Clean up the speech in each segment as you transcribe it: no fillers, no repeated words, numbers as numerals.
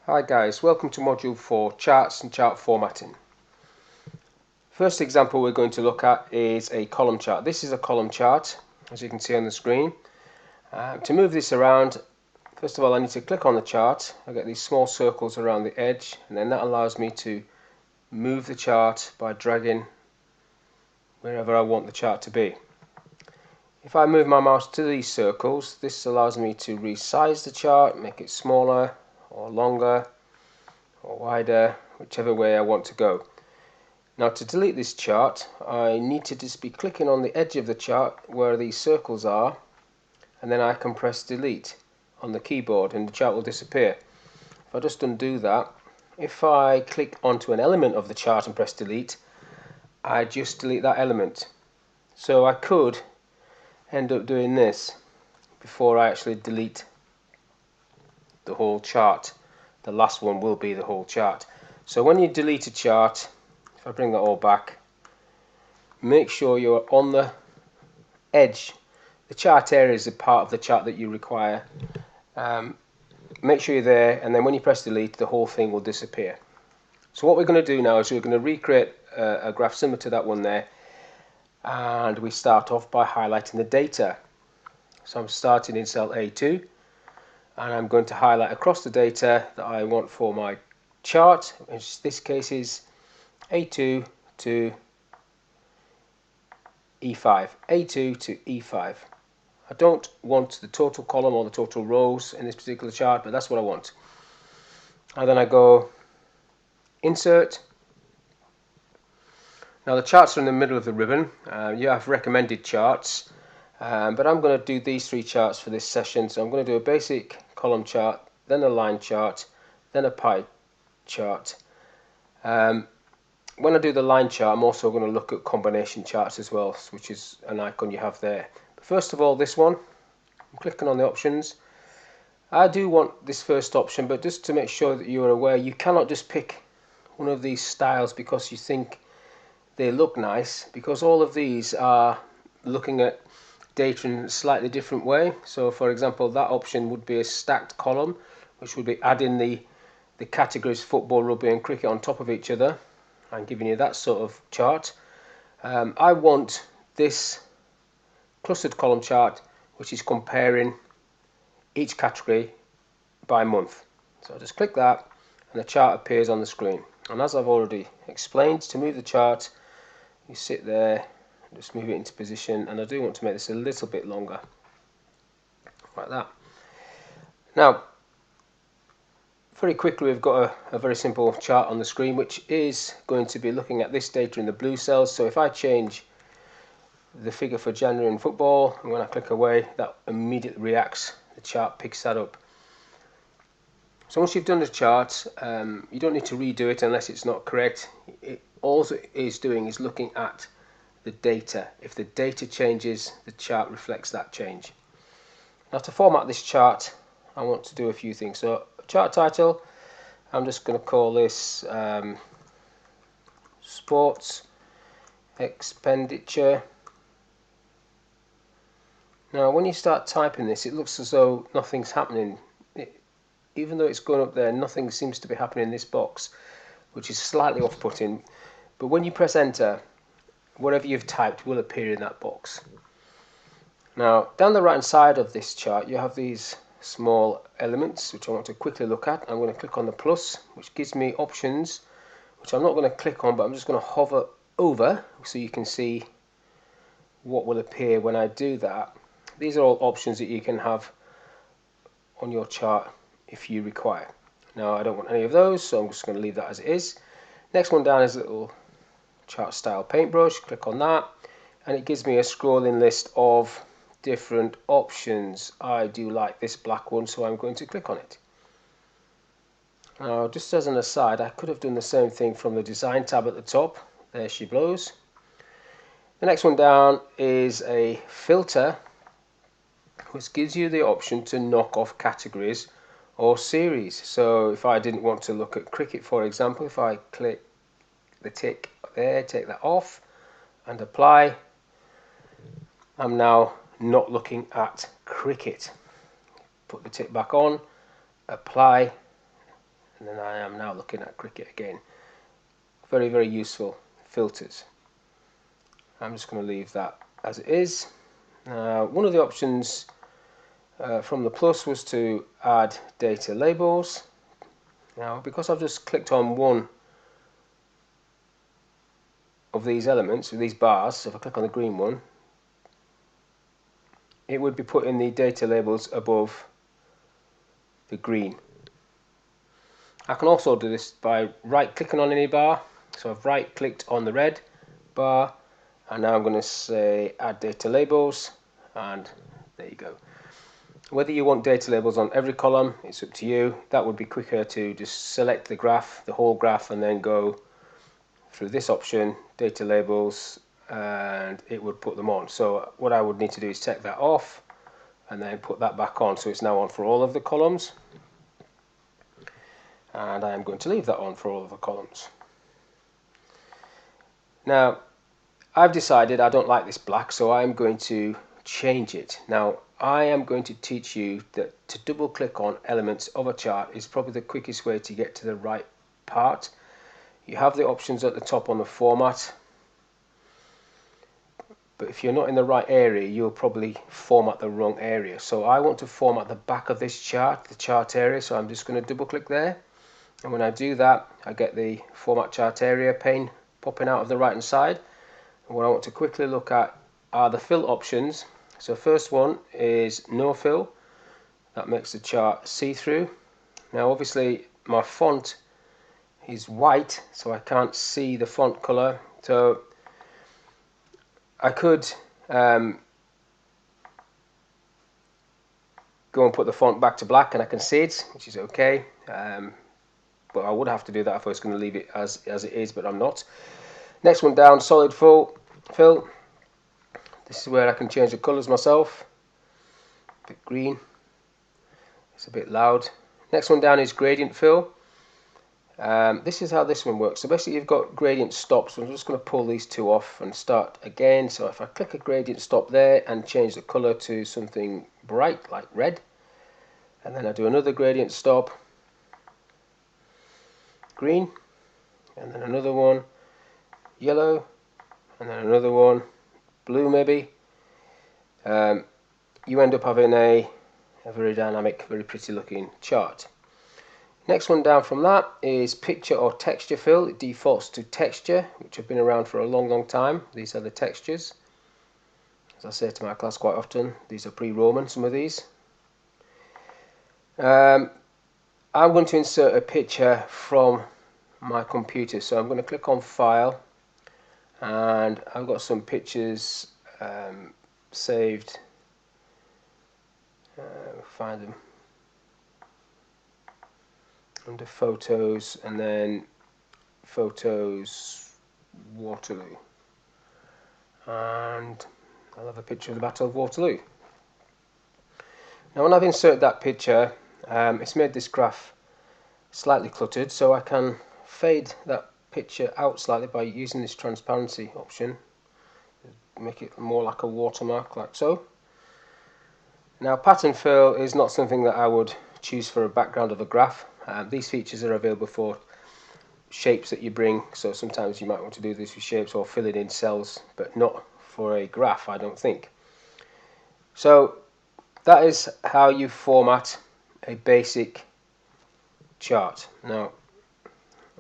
Hi guys, welcome to module 4, charts and chart formatting. First example we're going to look at is a column chart. This is a column chart, as you can see on the screen. To move this around, first of all I need to click on the chart. I get these small circles around the edge, and then that allows me to move the chart by dragging wherever I want the chart to be. If I move my mouse to these circles, this allows me to resize the chart, make it smaller or longer or wider, whichever way I want to go. Now to delete this chart, I need to just be clicking on the edge of the chart where these circles are, and then I can press delete on the keyboard and the chart will disappear. If I just undo that, if I click onto an element of the chart and press delete, I just delete that element. So I could end up doing this before I actually delete the whole chart. The last one will be the whole chart. So when you delete a chart, if I bring that all back, make sure you're on the edge. The chart area is the part of the chart that you require. Make sure you're there, and then when you press delete, the whole thing will disappear. So what we're going to do now is we're going to recreate a graph similar to that one there, and we start off by highlighting the data. So I'm starting in cell A2, and I'm going to highlight across the data that I want for my chart, which in this case is A2 to E5, A2 to E5. I don't want the total column or the total rows in this particular chart, but that's what I want. And then I go Insert. Now the charts are in the middle of the ribbon. You have recommended charts, but I'm going to do these three charts for this session. So I'm going to do a basic column chart, then a line chart, then a pie chart. When I do the line chart, I'm also going to look at combination charts as well, which is an icon you have there. But first of all, this one, I'm clicking on the options. I do want this first option, but just to make sure that you're aware, you cannot just pick one of these styles because you think they look nice, because all of these are looking at data in a slightly different way. So for example, that option would be a stacked column, which would be adding the categories football, rugby and cricket on top of each other and giving you that sort of chart. I want this clustered column chart, which is comparing each category by month. So I'll just click that and the chart appears on the screen. And as I've already explained, to move the chart, you sit there, just move it into position, and I do want to make this a little bit longer, like that. Now, very quickly, we've got a very simple chart on the screen, which is going to be looking at this data in the blue cells. So if I change the figure for January in football, and when I click away, that immediately reacts, the chart picks that up. So once you've done the chart, you don't need to redo it unless it's not correct. All it is doing is looking at the data. If the data changes, the chart reflects that change. Now to format this chart, I want to do a few things. So chart title, I'm just going to call this Sports Expenditure. Now when you start typing this, it looks as though nothing's happening. Even though it's going up there, nothing seems to be happening in this box, which is slightly off-putting. But when you press enter, whatever you've typed will appear in that box. Now down the right hand side of this chart, you have these small elements which I want to quickly look at. I'm going to click on the plus, which gives me options, which I'm not going to click on, but I'm just going to hover over so you can see what will appear when I do that. These are all options that you can have on your chart if you require. Now I don't want any of those, so I'm just going to leave that as it is. Next one down is a little chart style paintbrush. Click on that and it gives me a scrolling list of different options. I do like this black one, so I'm going to click on it. Now just as an aside, I could have done the same thing from the design tab at the top. There she blows. The next one down is a filter, which gives you the option to knock off categories or series. So if I didn't want to look at cricket, for example, if I click the tick there, take that off and apply, I'm now not looking at cricket. Put the tick back on, apply, and then I am now looking at cricket again. Very, very useful filters. I'm just going to leave that as it is. One of the options from the plus was to add data labels. Now, because I've just clicked on one of these elements, with these bars, so if I click on the green one, it would be putting the data labels above the green. I can also do this by right clicking on any bar. So I've right clicked on the red bar, and now I'm going to say add data labels, and there you go. Whether you want data labels on every column, it's up to you. That would be quicker to just select the graph, the whole graph, and then go through this option, data labels, and it would put them on. So what I would need to do is take that off and then put that back on, so it's now on for all of the columns. And I am going to leave that on for all of the columns. Now, I've decided I don't like this black, so I'm going to change it. Now, I am going to teach you that to double click on elements of a chart is probably the quickest way to get to the right part. You have the options at the top on the format, but if you're not in the right area, you'll probably format the wrong area. So I want to format the back of this chart, the chart area, so I'm just going to double click there. And when I do that, I get the format chart area pane popping out of the right hand side. And what I want to quickly look at are the fill options. So first one is no fill. That makes the chart see-through. Now obviously my font is white, so I can't see the font color. So I could go and put the font back to black and I can see it, which is okay. But I would have to do that if I was going to leave it as it is, but I'm not. Next one down, solid fill. This is where I can change the colours myself. A bit green. It's a bit loud. Next one down is gradient fill. This is how this one works. So basically you've got gradient stops. So I'm just going to pull these two off and start again. So if I click a gradient stop there and change the colour to something bright like red, and then I do another gradient stop, green, and then another one, yellow, and then another one, blue maybe, you end up having a very dynamic, very pretty looking chart. Next one down from that is picture or texture fill. It defaults to texture, which have been around for a long time. These are the textures. As I say to my class quite often, these are pre-Roman, some of these. I'm going to insert a picture from my computer, so I'm going to click on File, and I've got some pictures saved. Find them under Photos, and then Photos Waterloo, and I'll have a picture of the Battle of Waterloo. Now when I've inserted that picture, it's made this graph slightly cluttered, so I can fade that picture out slightly by using this transparency option, make it more like a watermark, like so. Now pattern fill is not something that I would choose for a background of a graph. These features are available for shapes that you bring, so sometimes you might want to do this with shapes or fill it in cells, but not for a graph, I don't think. So that is how you format a basic chart. Now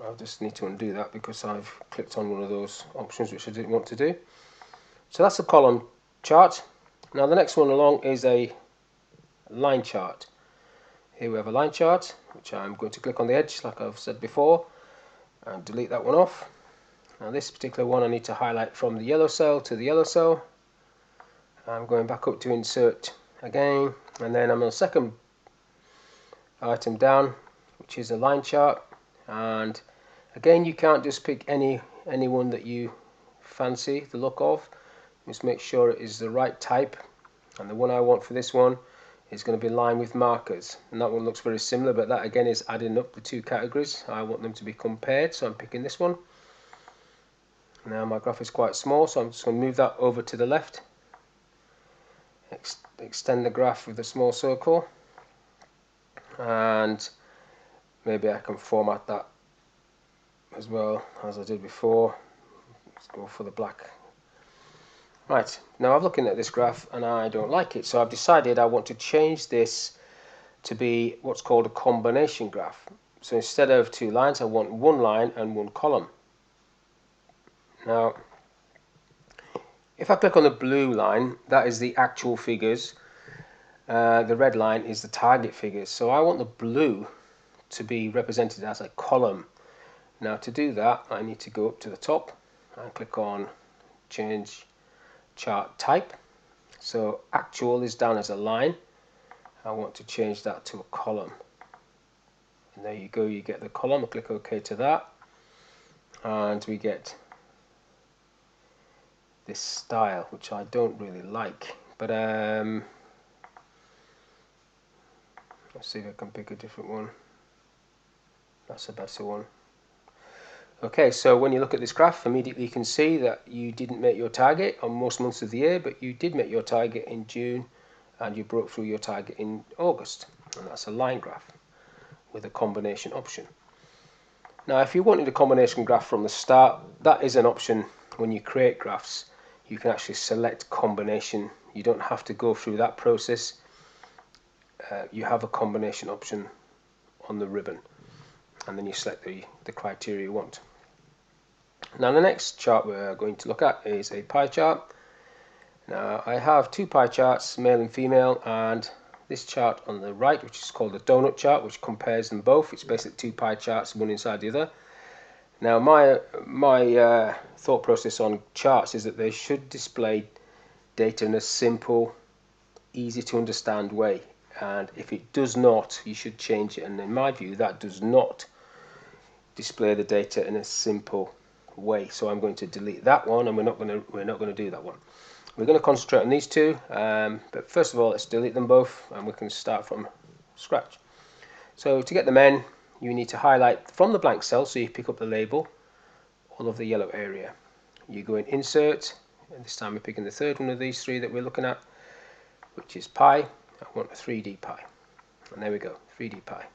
I'll just need to undo that because I've clicked on one of those options which I didn't want to do. So that's a column chart. Now the next one along is a line chart. Here we have a line chart, which I'm going to click on the edge like I've said before and delete that one off. Now this particular one I need to highlight from the yellow cell to the yellow cell. I'm going back up to insert again, and then I'm on the second item down, which is a line chart, and again you can't just pick any one that you fancy the look of. Just make sure it is the right type, and the one I want for this one is going to be line with markers, and that one looks very similar, but that again is adding up the two categories. I want them to be compared, so I'm picking this one. Now my graph is quite small, so I'm just going to move that over to the left, extend the graph with a small circle, and maybe I can format that as well as I did before. Let's go for the black. Right, now I'm looking at this graph and I don't like it, so I've decided I want to change this to be what's called a combination graph. So instead of 2 lines, I want 1 line and 1 column. Now, if I click on the blue line, that is the actual figures. The red line is the target figures. So I want the blue to be represented as a column. Now to do that, I need to go up to the top and click on change chart type. So actual is down as a line. I want to change that to a column. And there you go, you get the column. I'll click OK to that. And we get this style, which I don't really like. But let's see if I can pick a different one. That's a better one. Okay, so when you look at this graph, immediately you can see that you didn't make your target on most months of the year, but you did make your target in June, and you broke through your target in August. And that's a line graph with a combination option. Now, if you wanted a combination graph from the start, that is an option when you create graphs. You can actually select combination. You don't have to go through that process. You have a combination option on the ribbon, and then you select the criteria you want. Now the next chart we're going to look at is a pie chart. Now I have 2 pie charts, male and female, and this chart on the right, which is called the donut chart, which compares them both. It's basically 2 pie charts, one inside the other. Now my thought process on charts is that they should display data in a simple, easy to understand way, and if it does not, you should change it. And in my view, that does not display the data in a simple way, so I'm going to delete that one, and we're not going to do that one. We're going to concentrate on these 2, but first of all, let's delete them both, and we can start from scratch. So to get the men, you need to highlight from the blank cell, so you pick up the label, all of the yellow area. You go in Insert, and this time we're picking the third one of these 3 that we're looking at, which is pie. I want a 3D pie, and there we go, 3D pie.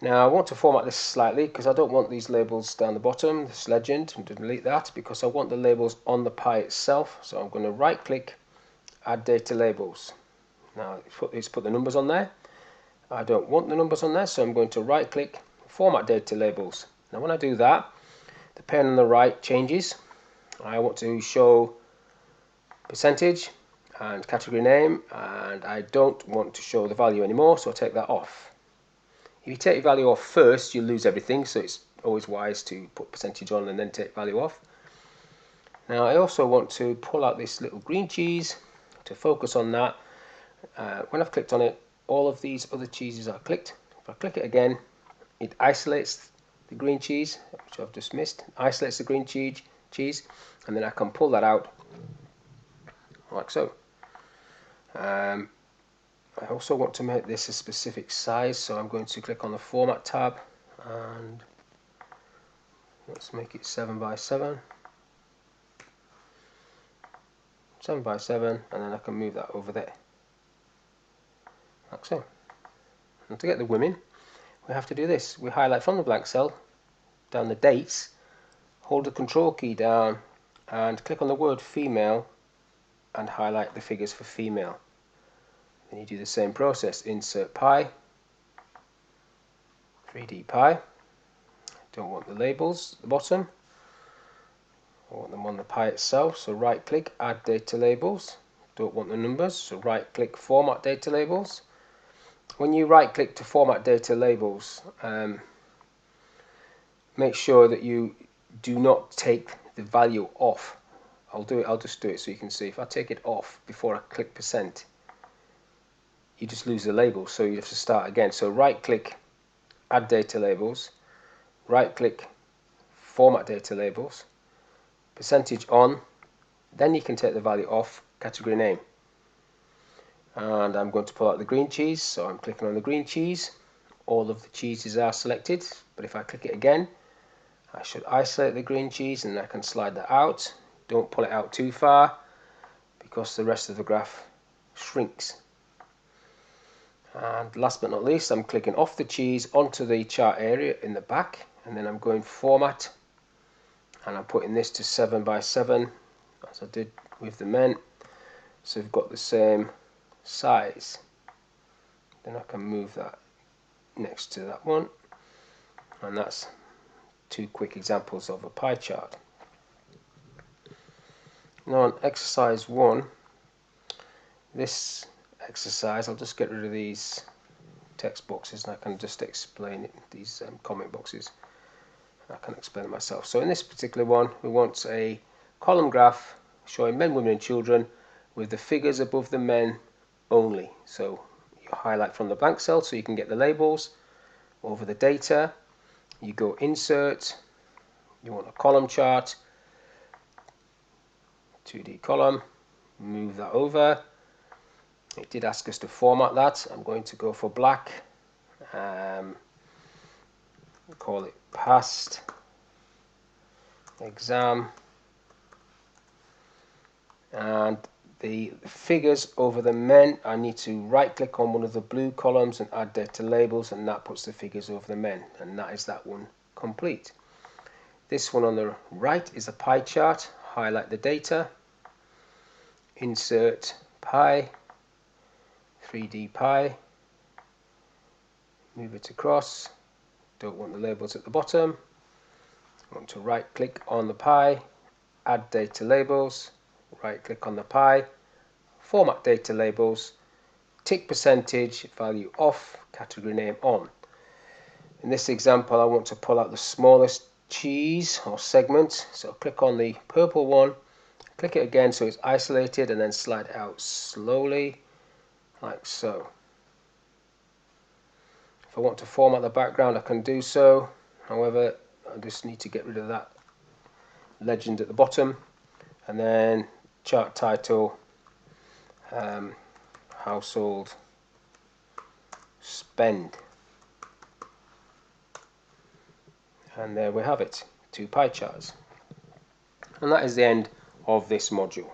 Now I want to format this slightly because I don't want these labels down the bottom, this legend, and delete that because I want the labels on the pie itself. So I'm going to right click, add data labels. Now it's put the numbers on there. I don't want the numbers on there, so I'm going to right click, format data labels. Now when I do that, the pane on the right changes. I want to show percentage and category name, and I don't want to show the value anymore, so I'll take that off. If you take value off first, you lose everything, so it's always wise to put percentage on and then take value off. Now I also want to pull out this little green cheese to focus on that. When I've clicked on it, all of these other cheeses are clicked. If I click it again, it isolates the green cheese, which I've just missed, isolates the green cheese, and then I can pull that out like so. I also want to make this a specific size, so I'm going to click on the Format tab and let's make it 7 by 7. 7 by 7, and then I can move that over there, like so. And to get the women, we have to do this. We highlight from the blank cell, down the dates, hold the Control key down, and click on the word female, and highlight the figures for female. Then you do the same process, insert pie, 3D pie. Don't want the labels at the bottom. I want them on the pie itself, so right click, add data labels. Don't want the numbers, so right click, format data labels. When you right click to format data labels, make sure that you do not take the value off. I'll just do it so you can see. If I take it off before I click %, you just lose the label, so you have to start again. So right click, add data labels, right click, format data labels, percentage on, then you can take the value off, category name. And I'm going to pull out the green cheese, so I'm clicking on the green cheese. All of the cheeses are selected, but if I click it again, I should isolate the green cheese and I can slide that out. Don't pull it out too far because the rest of the graph shrinks. And last but not least, I'm clicking off the cheese onto the chart area in the back, and then I'm going format, and I'm putting this to 7 by 7 as I did with the men, so we've got the same size. Then I can move that next to that one, and that's two quick examples of a pie chart. Now on exercise 1, this exercise, I'll just get rid of these text boxes and I can just explain it, these comment boxes. I can explain it myself. So in this particular one, we want a column graph showing men, women and children with the figures above the men only. So you highlight from the blank cell so you can get the labels. Over the data, you go insert, you want a column chart, 2D column, move that over. It did ask us to format that. I'm going to go for black, call it past exam, and the figures over the men, I need to right click on one of the blue columns and add data labels, and that puts the figures over the men, and that is that one complete. This one on the right is a pie chart. Highlight the data, insert pie, 3D pie, move it across. Don't want the labels at the bottom. I want to right click on the pie, add data labels, right click on the pie, format data labels, tick percentage, value off, category name on. In this example, I want to pull out the smallest cheese or segment, so click on the purple one, click it again so it's isolated, and then slide it out slowly like so. If I want to format the background, I can do so. However, I just need to get rid of that legend at the bottom, and then chart title, household spend, and there we have it, two pie charts. And that is the end of this module.